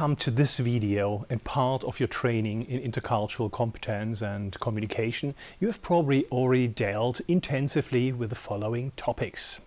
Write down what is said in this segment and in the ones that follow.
come to this video and part of your training in intercultural competence and communication, you have probably already dealt intensively with the following topics.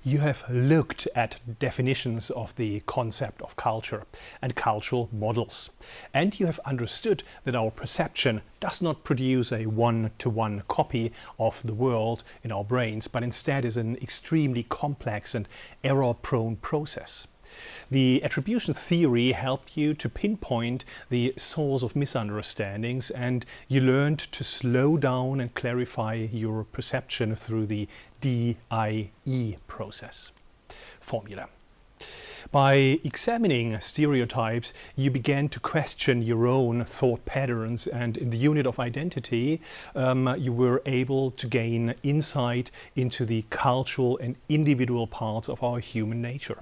You have looked at definitions of the concept of culture and cultural models, and you have understood that our perception does not produce a one-to-one copy of the world in our brains, but instead is an extremely complex and error-prone process. The attribution theory helped you to pinpoint the source of misunderstandings, and you learned to slow down and clarify your perception through the DIE process formula. By examining stereotypes, you began to question your own thought patterns, and in the unit of identity, you were able to gain insight into the cultural and individual parts of our human nature.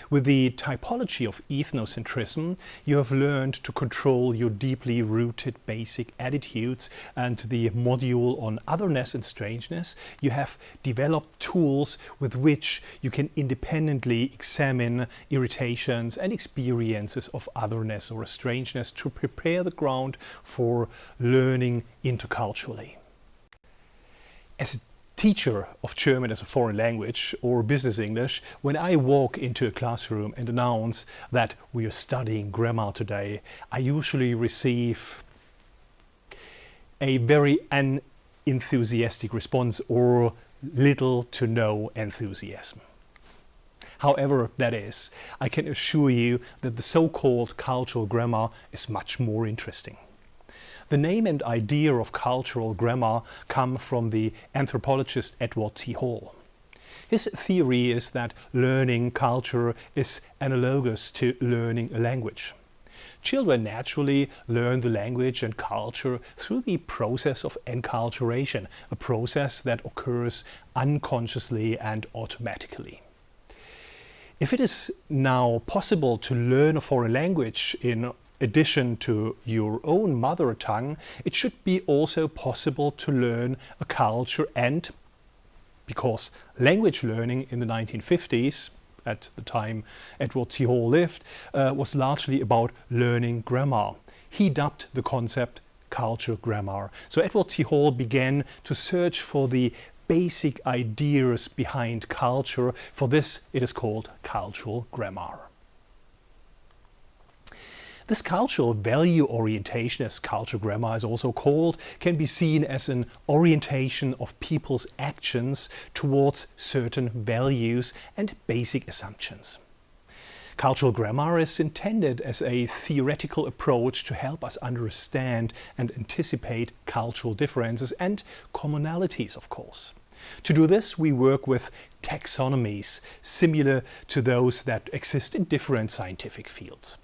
With the typology of ethnocentrism, you have learned to control your deeply rooted basic attitudes, and the module on otherness and strangeness, you have developed tools with which you can independently examine irritations and experiences of otherness or strangeness to prepare the ground for learning interculturally. As a teacher of German as a foreign language or business English, when I walk into a classroom and announce that we are studying grammar today, I usually receive a very unenthusiastic response or little to no enthusiasm. However that is, I can assure you that the so-called cultural grammar is much more interesting. The name and idea of cultural grammar come from the anthropologist Edward T. Hall. His theory is that learning culture is analogous to learning a language. Children naturally learn the language and culture through the process of enculturation, a process that occurs unconsciously and automatically. If it is now possible to learn a foreign language in addition to your own mother tongue, it should be also possible to learn a culture, and because language learning in the 1950s, at the time Edward T. Hall lived, was largely about learning grammar. He dubbed the concept culture grammar. So Edward T. Hall began to search for the basic ideas behind culture. For this, it is called cultural grammar. This cultural value orientation, as culture grammar is also called, can be seen as an orientation of people's actions towards certain values and basic assumptions. Cultural grammar is intended as a theoretical approach to help us understand and anticipate cultural differences and commonalities, of course. To do this, we work with taxonomies, similar to those that exist in different scientific fields.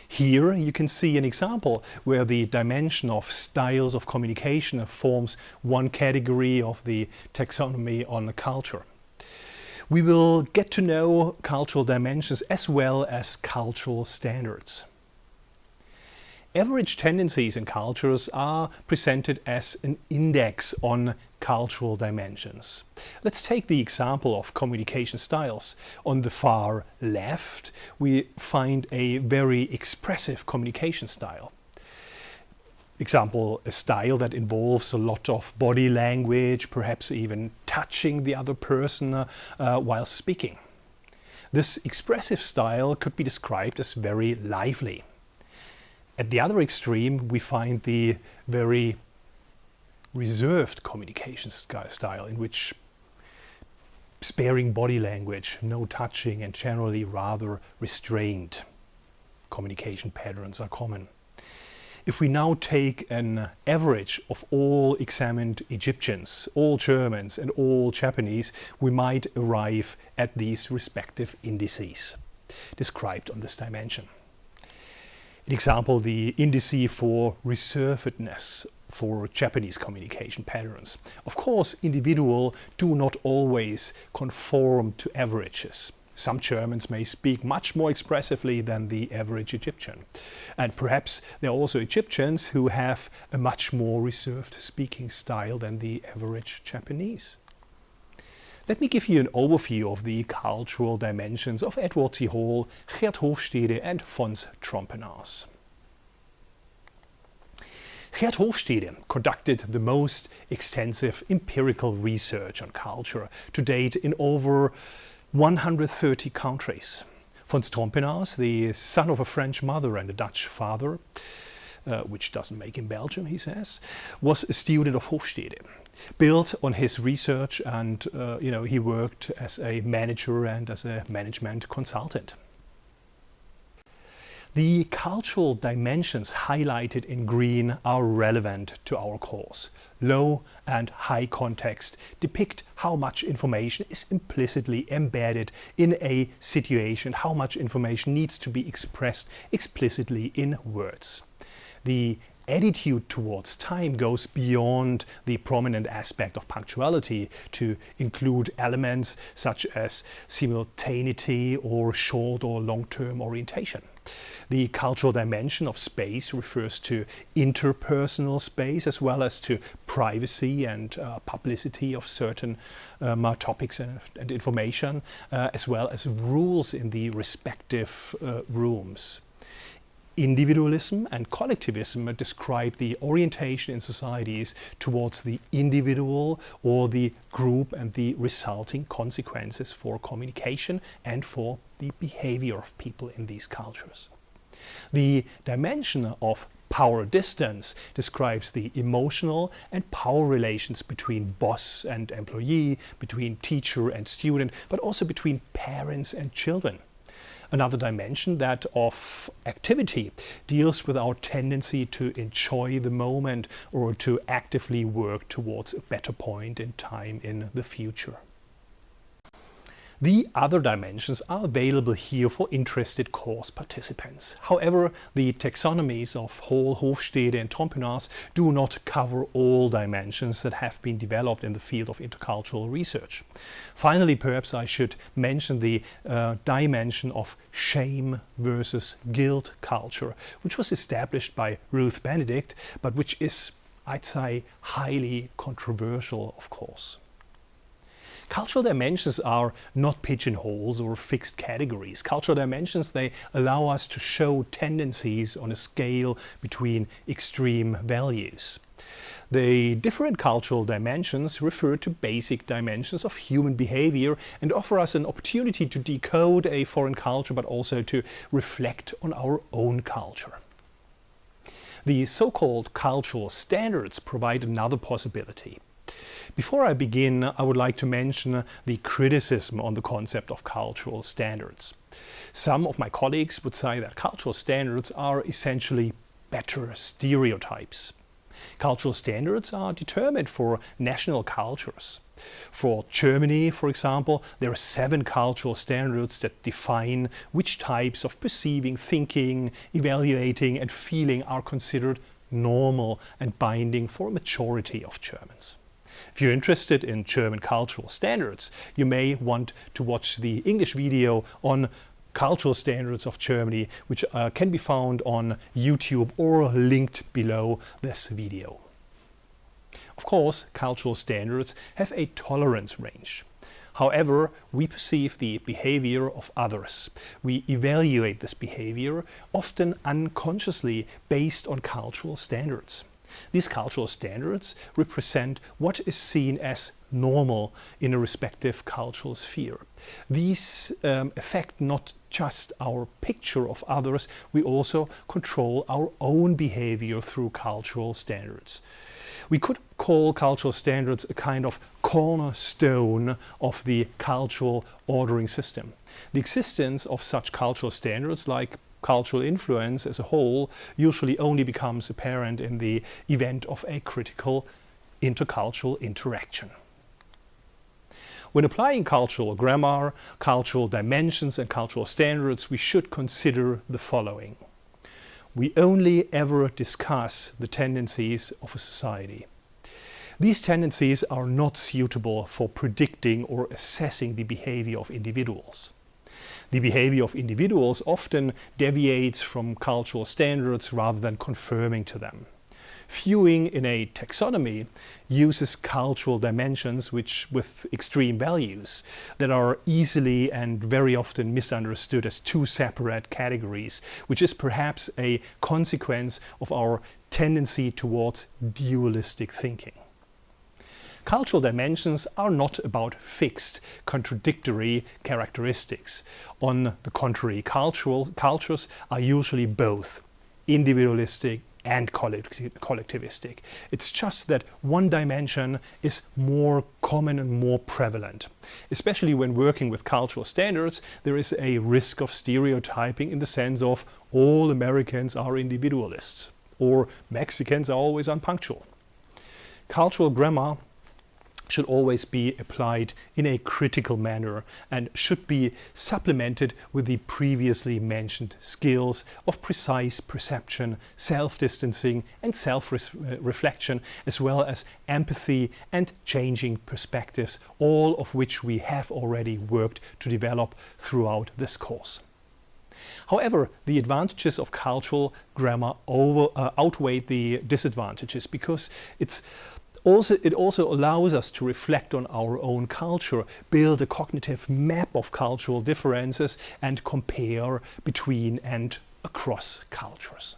Here you can see an example where the dimension of styles of communication forms one category of the taxonomy on culture. We will get to know cultural dimensions as well as cultural standards. Average tendencies in cultures are presented as an index on cultural dimensions. Let's take the example of communication styles. On the far left, we find a very expressive communication style. Example, a style that involves a lot of body language, perhaps even touching the other person while speaking. This expressive style could be described as very lively. At the other extreme, we find the very reserved communication style, in which sparing body language, no touching, and generally rather restrained communication patterns are common. If we now take an average of all examined Egyptians, all Germans and all Japanese, we might arrive at these respective indices described on this dimension. An example, the indice for reservedness for Japanese communication patterns. Of course, individuals do not always conform to averages. Some Germans may speak much more expressively than the average Egyptian. And perhaps there are also Egyptians who have a much more reserved speaking style than the average Japanese. Let me give you an overview of the cultural dimensions of Edward C. Hall, Gert Hofstede and Fons Trompenaars. Gert Hofstede conducted the most extensive empirical research on culture to date in over 130 countries. Fons Trompenaars, the son of a French mother and a Dutch father, which doesn't make him Belgium, he says, was a student of Hofstede. Built on his research and he worked as a manager and as a management consultant. The cultural dimensions highlighted in green are relevant to our course. Low and high context depict how much information is implicitly embedded in a situation, how much information needs to be expressed explicitly in words. The attitude towards time goes beyond the prominent aspect of punctuality to include elements such as simultaneity or short or long-term orientation. The cultural dimension of space refers to interpersonal space as well as to privacy and publicity of certain topics and information, as well as rules in the respective rooms. Individualism and collectivism describe the orientation in societies towards the individual or the group and the resulting consequences for communication and for the behavior of people in these cultures. The dimension of power distance describes the emotional and power relations between boss and employee, between teacher and student, but also between parents and children. Another dimension, that of activity, deals with our tendency to enjoy the moment or to actively work towards a better point in time in the future. The other dimensions are available here for interested course participants. However, the taxonomies of Hall, Hofstede and Trompenaars do not cover all dimensions that have been developed in the field of intercultural research. Finally, perhaps I should mention the dimension of shame versus guilt culture, which was established by Ruth Benedict, but which is, I'd say, highly controversial, of course. Cultural dimensions are not pigeonholes or fixed categories. Cultural dimensions, they allow us to show tendencies on a scale between extreme values. The different cultural dimensions refer to basic dimensions of human behavior and offer us an opportunity to decode a foreign culture, but also to reflect on our own culture. The so-called cultural standards provide another possibility. Before I begin, I would like to mention the criticism on the concept of cultural standards. Some of my colleagues would say that cultural standards are essentially better stereotypes. Cultural standards are determined for national cultures. For Germany, for example, there are 7 cultural standards that define which types of perceiving, thinking, evaluating and feeling are considered normal and binding for a majority of Germans. If you're interested in German cultural standards, you may want to watch the English video on cultural standards of Germany, which can be found on YouTube or linked below this video. Of course, cultural standards have a tolerance range. However, we perceive the behavior of others. We evaluate this behavior, often unconsciously, based on cultural standards. These cultural standards represent what is seen as normal in a respective cultural sphere. These affect not just our picture of others, we also control our own behavior through cultural standards. We could call cultural standards a kind of cornerstone of the cultural ordering system. The existence of such cultural standards, like cultural influence as a whole, usually only becomes apparent in the event of a critical intercultural interaction. When applying cultural grammar, cultural dimensions and cultural standards, we should consider the following. We only ever discuss the tendencies of a society. These tendencies are not suitable for predicting or assessing the behavior of individuals. The behavior of individuals often deviates from cultural standards rather than conforming to them. Viewing in a taxonomy uses cultural dimensions with extreme values that are easily and very often misunderstood as two separate categories, which is perhaps a consequence of our tendency towards dualistic thinking. Cultural dimensions are not about fixed, contradictory characteristics. On the contrary, cultures are usually both individualistic and collectivistic. It's just that one dimension is more common and more prevalent. Especially when working with cultural standards, there is a risk of stereotyping in the sense of all Americans are individualists or Mexicans are always unpunctual. Cultural grammar should always be applied in a critical manner and should be supplemented with the previously mentioned skills of precise perception, self-distancing and self-reflection, as well as empathy and changing perspectives, all of which we have already worked to develop throughout this course. However, the advantages of cultural grammar outweigh the disadvantages because it also allows us to reflect on our own culture, build a cognitive map of cultural differences and compare between and across cultures.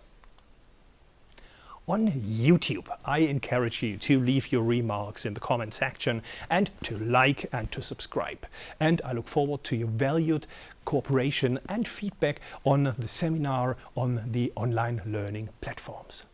On YouTube, I encourage you to leave your remarks in the comment section and to like and to subscribe. And I look forward to your valued cooperation and feedback on the seminar on the online learning platforms.